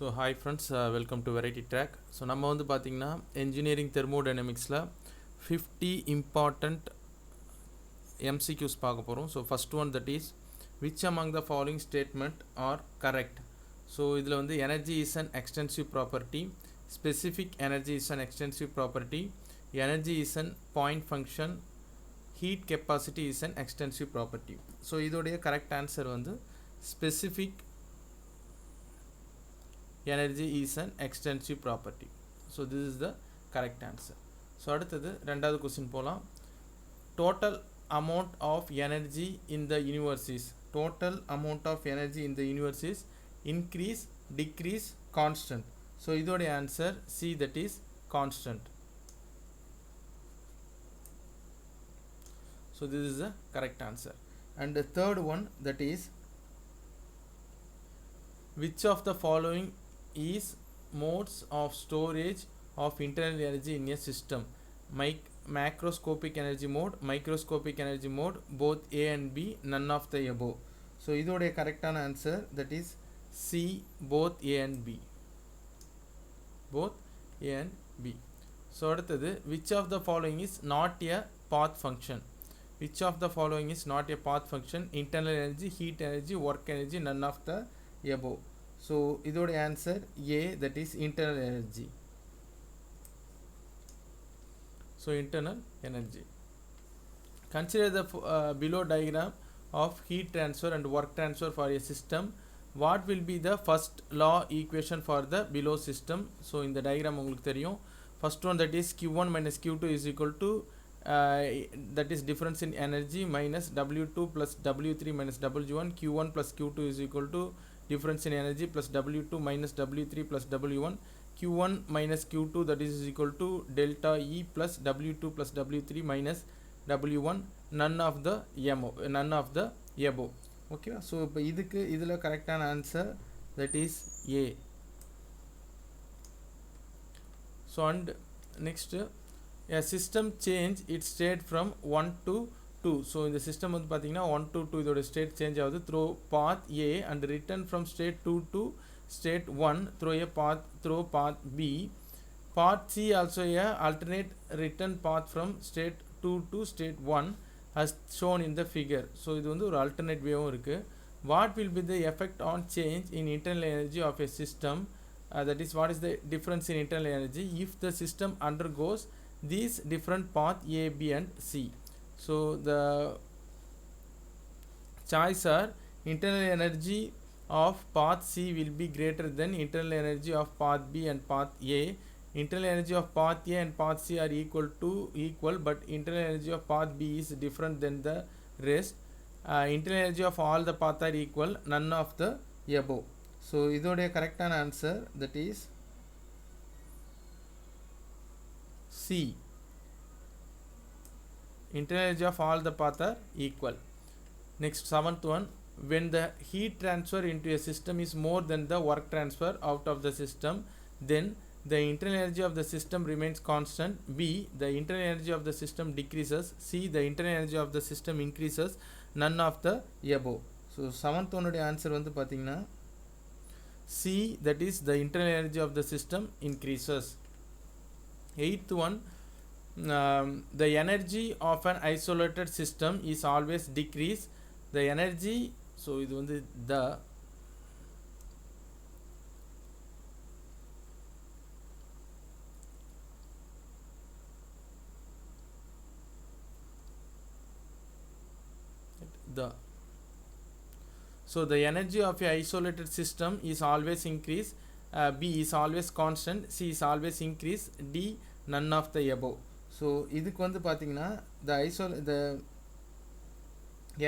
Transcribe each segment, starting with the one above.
So hi friends, welcome to variety track. So நம்ம வந்து பார்த்திங்கன்னா engineering thermodynamicsல 50 important MCQs பார்க்க போகிறோம். So first one, that is which among the following statement are correct? So இதில் வந்து energy is an extensive property, specific energy is an extensive property, energy is an point function, heat capacity is an extensive property. So இதோடைய correct answer வந்து specific energy is an extensive property. So this is the correct answer. So அடுத்தது ரெண்டாவது question போகலாம். Total amount of energy in the universe is, total amount of energy in the universe is increase, decrease, constant. So இதோடைய answer C, that is constant. So this is the correct answer. And the third one, that is which of the following is modes of storage of internal energy in a system? Macroscopic energy mode, microscopic energy mode, both A and B, none of the above. So இதோடைய கரெக்டான answer that is C, both A and B, both A and B. So அடுத்தது which of the following is not a path function? Which of the following is not a path function? Internal energy, heat energy, work energy, none of the above. So இதோடைய answer A, that is internal energy. So internal energy. Consider the below diagram of heat transfer and work transfer for a system. What will be the first law equation for the below system? So in the diagram உங்களுக்கு தெரியும். First one, that is Q1 minus Q2 is equal to that is difference in energy minus W2 plus W3 minus W1. Q1 plus Q2 is equal to difference in energy plus W2 minus W3 plus W1. Q1 minus Q2, that is equal to delta E plus W2 plus W3 minus W1, none of the above. Okay, so இப்போ இதுக்கு இதில் கரெக்டான answer that is A. So and next, a system change its state from 1 to 2. So இந்த system வந்து பார்த்தீங்கன்னா 1 to 2 இதோட state change ஆகுது through path A and return from state 2 to state 1 through path B. Path C also a alternate return path from state 2 to state 1 as shown in the figure. So இது வந்து ஒரு alternate வேவும் இருக்கு. What will be the effect on change in internal energy of a system? That is, what is the difference in internal energy if the system undergoes these different path A, B and C? So the choice are internal energy of path C will be greater than internal energy of path B and path A. Internal energy of path A and path C are equal, but internal energy of path B is different than the rest. Internal energy of all the path are equal, none of the above. So இதோடைய கரெக்டான answer that is C. Internal energy of all the paths are equal. Next, seventh one, when the heat transfer into a system is more than the work transfer out of the system, then the internal energy of the system remains constant. B, the internal energy of the system decreases. C, the internal energy of the system increases, none of the above. So seventh one உடைய answer வந்து பார்த்தீங்கன்னா C, that is the internal energy of the system increases. Eighth one, the energy of an isolated system is always decrease. The energy, so இது வந்து so the energy of a isolated system is always increase. B is always constant. C is always increase. D, none of the above. So இதுக்கு வந்து பார்த்தீங்கன்னா the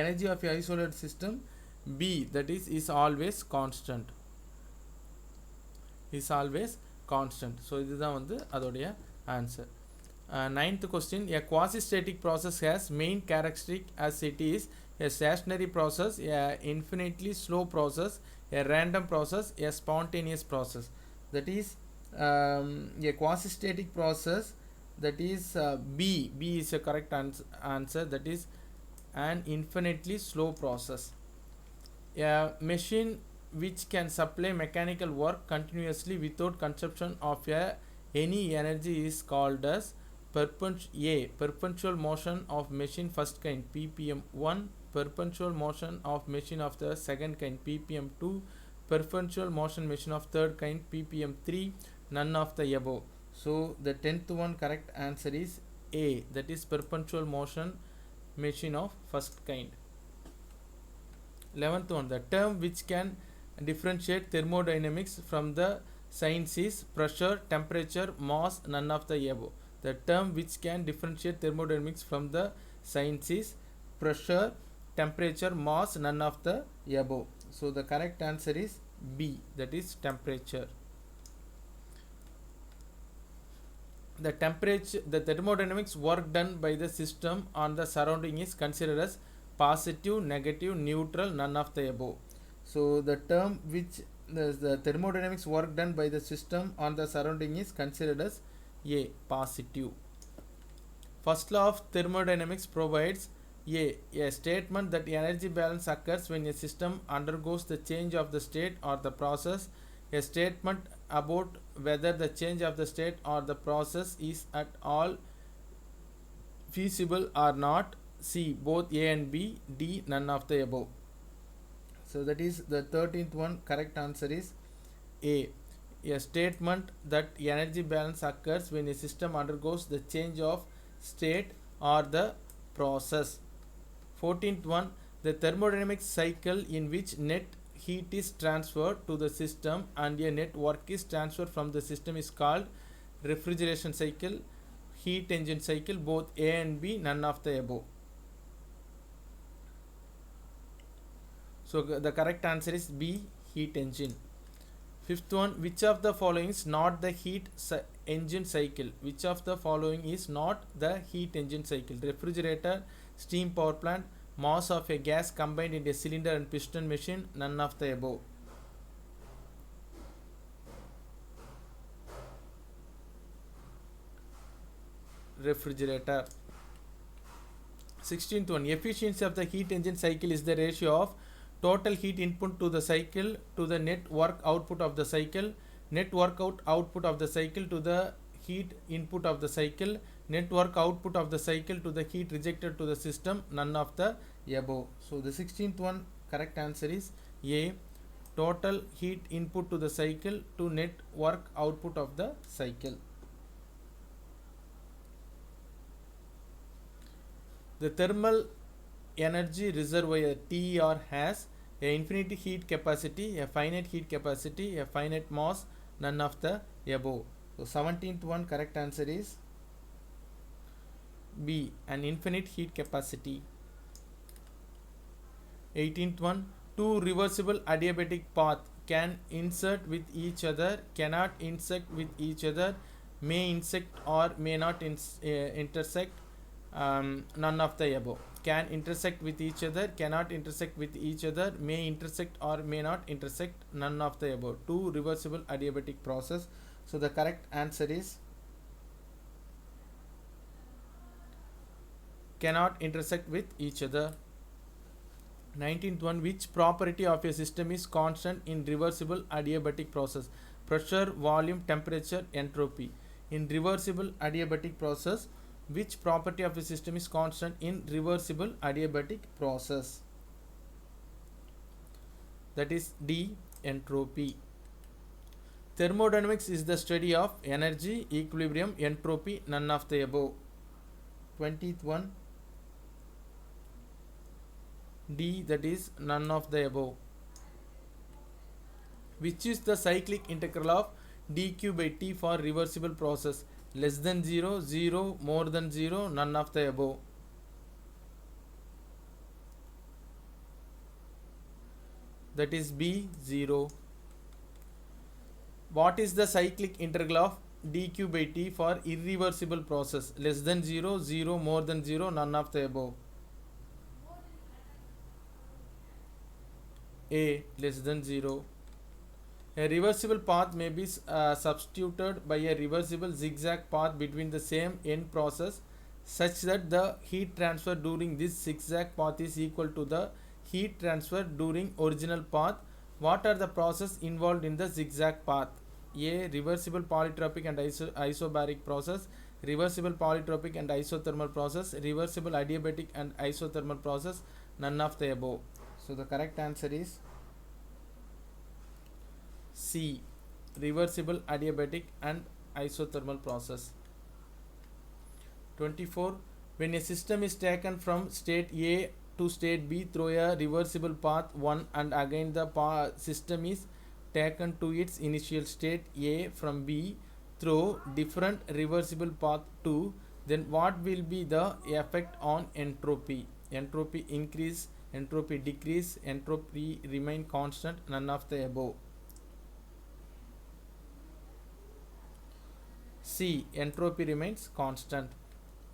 energy of a isolated system B, that is always constant, is always constant. So இதுதான் வந்து அதோடைய answer. Ninth question, a quasi-static process has main characteristic as it is a stationary process, a infinitely slow process, a random process, a spontaneous process. That is a quasi-static process, that is B is a correct answer, that is an infinitely slow process. A machine which can supply mechanical work continuously without consumption of any energy is called as perpetual motion of machine first kind ppm 1, perpetual motion of machine of the second kind ppm 2, perpetual motion machine of third kind ppm 3, none of the above. So the 10th one correct answer is A, that is perpetual motion machine of first kind. 11th one, the term which can differentiate thermodynamics from the science is pressure, temperature, mass, none of the above. The term which can differentiate thermodynamics from the science is pressure, temperature, mass, none of the above. So the correct answer is B, that is temperature. The thermodynamics work done by the system on the surrounding is considered as positive, negative, neutral, none of the above. So the term which the thermodynamics work done by the system on the surrounding is considered as A, positive. First law of thermodynamics provides a statement that energy balance occurs when a system undergoes the change of the state or the process. A statement about whether the change of the state or the process is at all feasible or not. C, both A and B. D, none of the above. So that is the 13th one. Correct answer is A, a statement that energy balance occurs when a system undergoes the change of state or the process. 14th one, the thermodynamic cycle in which net heat is transferred to the system and a net work is transferred from the system is called refrigeration cycle, heat engine cycle, both A and B, none of the above. So the correct answer is B, heat engine. 5th one, which of the following is not the heat engine cycle? Which of the following is not the heat engine cycle? Refrigerator, steam power plant, mass of a gas combined in a cylinder and piston machine, none of the above. Refrigerator. 16th one, efficiency of the heat engine cycle is the ratio of total heat input to the cycle to the net work output of the cycle, net work output of the cycle to the heat input of the cycle, net work output of the cycle to the heat rejected to the system, none of the above. So the 16th one correct answer is A, total heat input to the cycle to net work output of the cycle. The thermal energy reservoir TER has a infinite heat capacity, a finite heat capacity, a finite mass, none of the above. So 17th one correct answer is B, an infinite heat capacity. 18th one, two reversible adiabatic paths can insert with each other, cannot intersect with each other, may intersect or may not intersect, none of the above. Can intersect with each other, cannot intersect with each other, may intersect or may not intersect, none of the above. Two reversible adiabatic process. So the correct answer is cannot intersect with each other. 19th one, which property of a system is constant in reversible adiabatic process? Pressure, volume, temperature, entropy. In reversible adiabatic process, which property of a system is constant in reversible adiabatic process? That is D, entropy. Thermodynamics is the study of energy, equilibrium, entropy, none of the above. 20th one, D, that is none of the above. Which is the cyclic integral of dq by t for reversible process? Less than 0, 0, more than 0, none of the above. That is B, 0. What is the cyclic integral of dq by t for irreversible process? Less than 0, 0, more than 0, none of the above. A, less than 0. A reversible path may be substituted by a reversible zigzag path between the same end process such that the heat transfer during this zigzag path is equal to the heat transfer during original path. What are the processes involved in the zigzag path? A. Reversible polytropic and isobaric process, reversible polytropic and isothermal process, reversible adiabatic and isothermal process, none of the above. So the correct answer is C. Reversible adiabatic and isothermal process. 24. When a system is taken from state A to state B through a reversible path 1 and again the system is taken to its initial state A from B through different reversible path 2, then what will be the effect on entropy? Entropy increase, entropy decrease, entropy remain constant, none of the above. C. Entropy remains constant.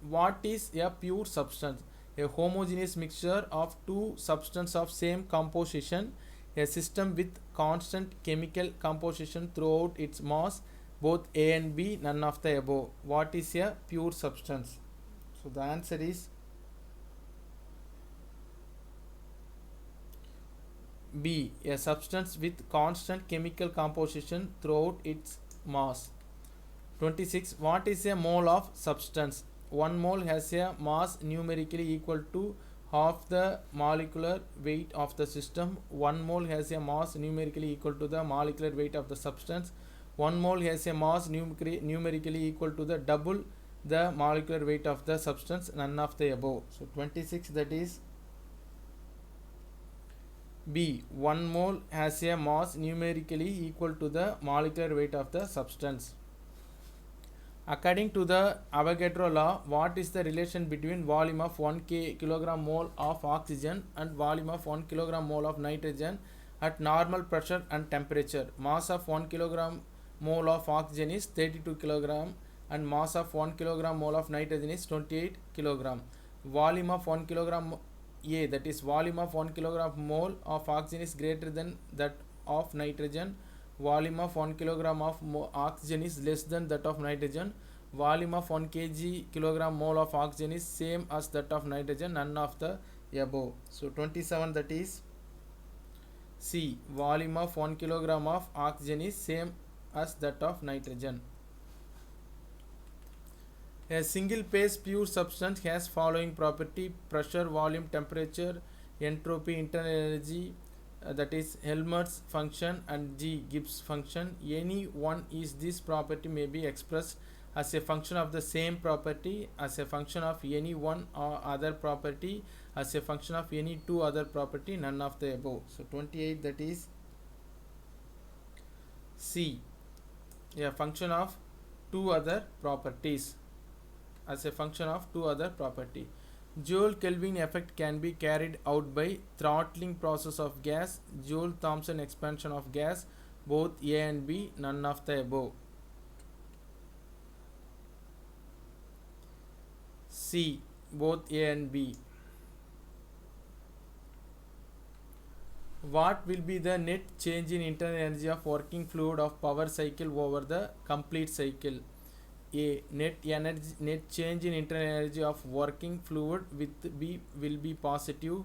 What is a pure substance? A homogeneous mixture of two substances of same composition, a system with constant chemical composition throughout its mass, both A and B, none of the above. What is a pure substance? So the answer is B. A substance with constant chemical composition throughout its mass. 26. What is a mole of substance? 1 mole has a mass numerically equal to half the molecular weight of the system. 1 mole has a mass numerically equal to the molecular weight of the substance. 1 mole has a mass numerically equal to the double the molecular weight of the substance, none of the above. So 26, that is B. 1 mole has a mass numerically equal to the molecular weight of the substance. According to the Avogadro law, what is the relation between volume of 1 kilogram mole of oxygen and volume of 1 kilogram mole of nitrogen at normal pressure and temperature? Mass of 1 kilogram mole of oxygen is 32 kilogram and mass of 1 kilogram mole of nitrogen is 28 kilogram. Volume of 1 kilogram A, that is volume of 1 kilogram mole of oxygen is greater than that of nitrogen. Volume of 1 kilogram of oxygen is less than that of nitrogen. Volume of 1 kilogram mole of oxygen is same as that of nitrogen, none of the above. So 27, that is C. Volume of 1 kilogram of oxygen is same as that of nitrogen. A single phase pure substance has following property: pressure, volume, temperature, entropy, internal energy, that is Helmholtz function, and G. Gibbs function. Any one is this property may be expressed as a function of the same property, as a function of any one or other property, as a function of any two other property, none of the above. So 28, that is C. A function of two other properties, as a function of two other property. Joule-Kelvin effect can be carried out by throttling process of gas, Joule-Thomson expansion of gas, both A and B, none of the above. C. Both A and B. What will be the net change in internal energy of working fluid of power cycle over the complete cycle? A. Net change in internal energy of working fluid with B will be positive.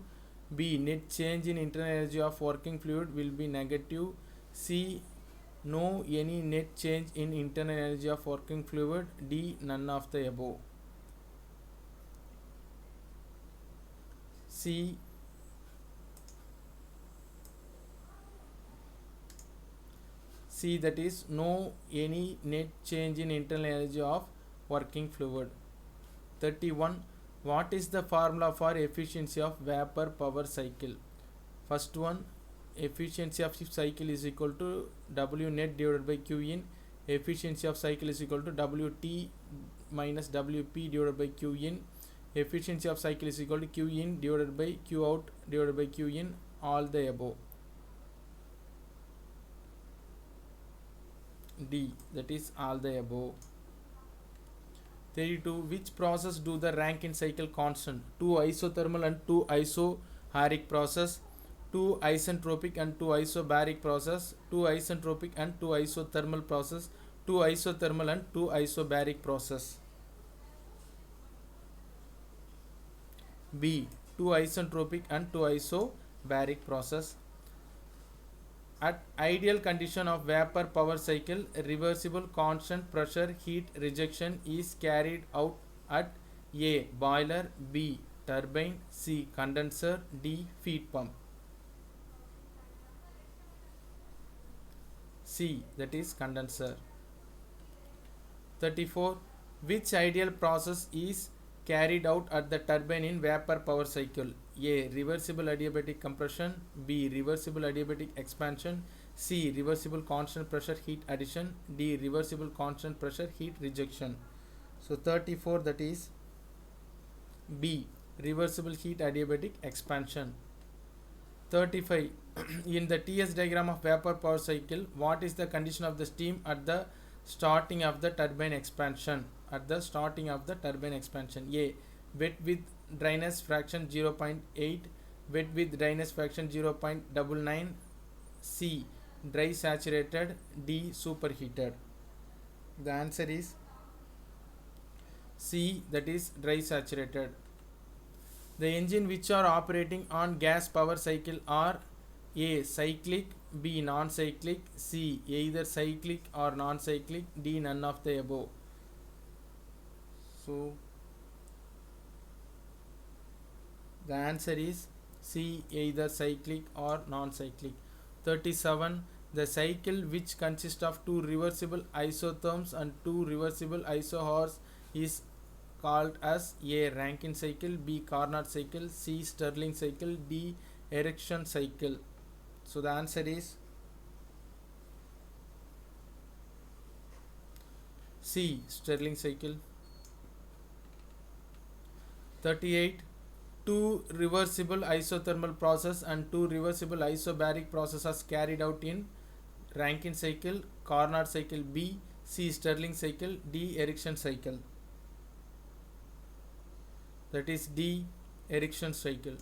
B. Net change in internal energy of working fluid will be negative. C. No any net change in internal energy of working fluid. D. None of the above. C. C, that is no any net change in internal energy of working fluid. 31. What is the formula for efficiency of vapor power cycle? First one, efficiency of cycle is equal to W net divided by Q in. Efficiency of cycle is equal to WT minus WP divided by Q in. Efficiency of cycle is equal to Q in divided by Q out divided by Q in, all the above. D, that is all the above. 32. Which process do the Rankine cycle constant? 2 isothermal and 2 isobaric process, 2 isentropic and 2 isobaric process, 2 isentropic and 2 isothermal process, 2 isothermal and 2 isobaric process. B, 2 isentropic and 2 isobaric process. At ideal condition of vapor power cycle, reversible constant pressure heat rejection is carried out at A. Boiler, B. Turbine, C. Condenser, D. Feed pump. C, that is condenser. 34. Which ideal process is carried out at the turbine in vapor power cycle? A. Reversible adiabatic compression, B. Reversible adiabatic expansion, C. Reversible constant pressure heat addition, D. Reversible constant pressure heat rejection. So 34, that is B. Reversible heat adiabatic expansion. 35. In the TS diagram of vapor power cycle, what is the condition of the steam at the starting of the turbine expansion? At the starting of the turbine expansion, A. Wet with dryness fraction 0.8, wet with dryness fraction 0.99, C. Dry saturated, D. Superheated. The answer is C, that is dry saturated. The engine which are operating on gas power cycle are A. Cyclic, B. Non-cyclic, C. Either cyclic or non-cyclic, D. None of the above. So the answer is C. Either cyclic or non-cyclic. 37. The cycle which consists of two reversible isotherms and two reversible isohors is called as A. Rankine cycle, B. Carnot cycle, C. Stirling cycle, D. Ericsson cycle. So the answer is C. Stirling cycle. 38. Two reversible isothermal process and two reversible isobaric processes carried out in Rankine cycle, Carnot cycle, B. C. Stirling cycle, D. Ericsson cycle. That is D. Ericsson cycle.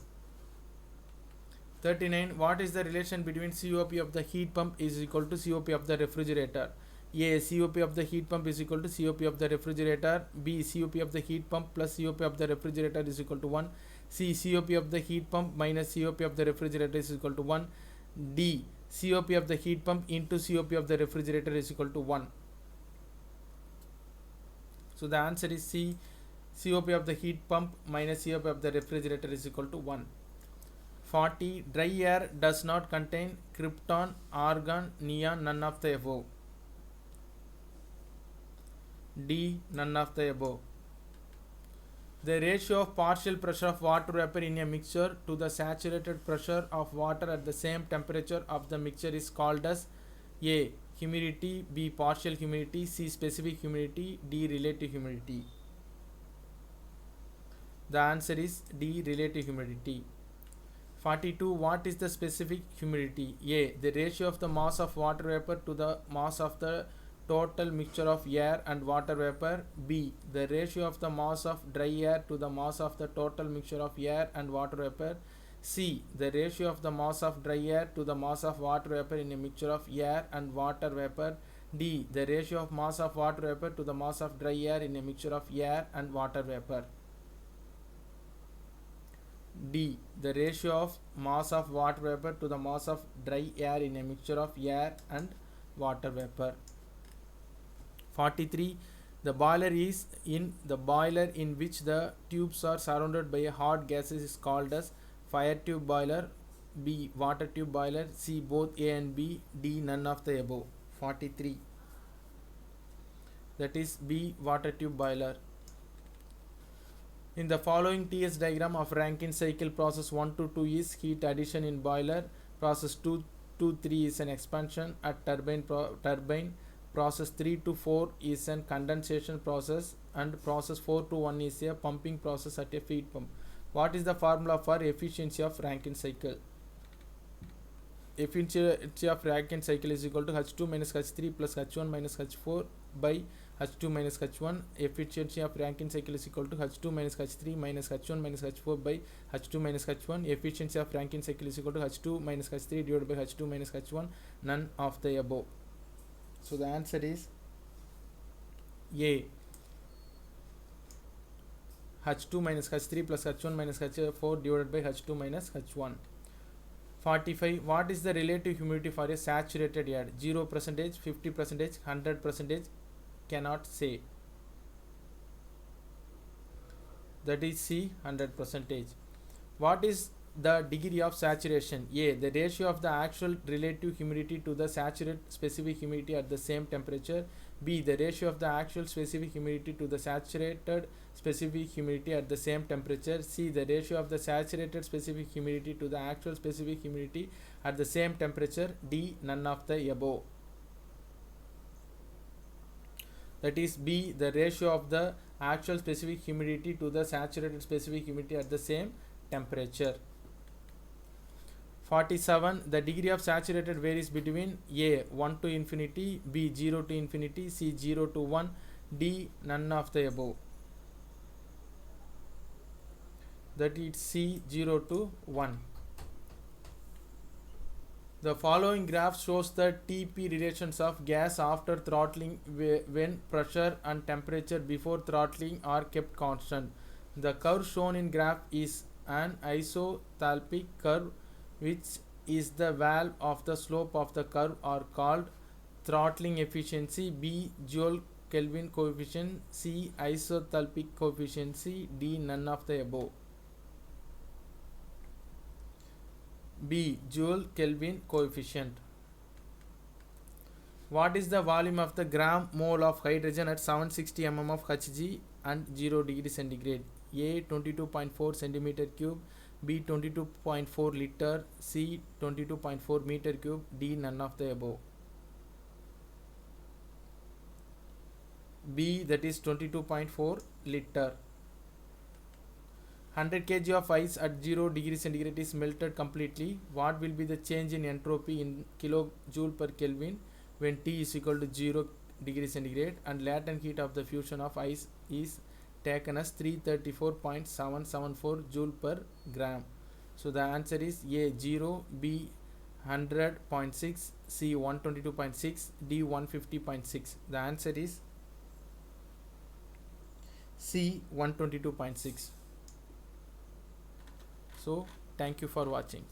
39. What is the relation between COP of the heat pump is equal to COP of the refrigerator? A. COP of the heat pump is equal to COP of the refrigerator. B. COP of the heat pump plus COP of the refrigerator is equal to 1. C. COP of the heat pump minus COP of the refrigerator is equal to 1. D. COP of the heat pump into COP of the refrigerator is equal to 1. So the answer is C. COP of the heat pump minus COP of the refrigerator is equal to 1. 40. Dry air does not contain krypton, argon, neon, none of the above. D. None of the above. The ratio of partial pressure of water vapor in a mixture to the saturated pressure of water at the same temperature of the mixture is called as A. Humidity, B. Partial humidity, C. Specific humidity, D. Relative humidity. The answer is D. Relative humidity. 42. What is the specific humidity? A. The ratio of the mass of water vapor to the mass of the total mixture of air and water vapor. B. The ratio of the mass of dry air to the mass of the total mixture of air and water vapor. C. The ratio of the mass of dry air to the mass of water vapor in a mixture of air and water vapor. D. The ratio of mass of water vapor to the mass of dry air in a mixture of air and water vapor. D. The ratio of mass of water vapor to the mass of dry air in a mixture of air and water vapor. 43. The boiler in which the tubes are surrounded by hot gases is called as fire tube boiler, B. Water tube boiler, C. Both A and B, D. None of the above. 43. That is B. Water tube boiler. In the following TS diagram of Rankine cycle, process 1 to 2 is heat addition in boiler, process 2 to 3 is an expansion at turbine, process 3 to 4 is an condensation process, and process 4 to 1 is a pumping process at a feed pump. What is the formula for efficiency of Rankine cycle? Efficiency of Rankine cycle is equal to H2 minus H3 plus H1 minus H4 by H2 minus H1. Efficiency of Rankine cycle is equal to H2 minus H3 minus H1 minus H4 by H2 minus H1. Efficiency of Rankine cycle is equal to H2 minus H3 divided by H2 minus H1. None of the above. So the answer is A. H2 minus H3 plus H1 minus H4 divided by H2 minus H1. 45. What is the relative humidity for a saturated air? 0%, 50%, 100%. Cannot say. That is C, 100%. What is the degree of saturation? A. The ratio of the actual relative humidity to the saturated specific humidity at the same temperature. B. The ratio of the actual specific humidity to the saturated specific humidity at the same temperature. C. The ratio of the saturated specific humidity to the actual specific humidity at the same temperature. D. None of the above. That is B. The ratio of the actual specific humidity to the saturated specific humidity at the same temperature. 47. The degree of saturated varies between A. 1 to infinity, B. 0 to infinity, C. 0 to 1, D. None of the above. That is C. 0 to 1. The following graph shows the Tp relations of gas after throttling when pressure and temperature before throttling are kept constant. The curve shown in graph is an isothalpic curve, which is the value of the slope of the curve, are called throttling efficiency, B. Joule Kelvin coefficient, C. Isothalpic coefficient, D. None of the above. B. Joule Kelvin coefficient. What is the volume of the gram mole of hydrogen at 760 mm of Hg and 0 degree centigrade? A. 22.4 centimeter cube, B. 22.4 liter, C. 22.4 meter cube, D. None of the above. B. That is 22.4 liter. 100 kg of ice at 0 degree centigrade is melted completely. What will be the change in entropy in kilojoule per Kelvin when T is equal to 0 degree centigrade and latent heat of the fusion of ice is taken as 334.774 joule per gram? So the answer is A. 0, B. 100.6, C. 122.6, D. 150.6. The answer is C. 122.6. So thank you for watching.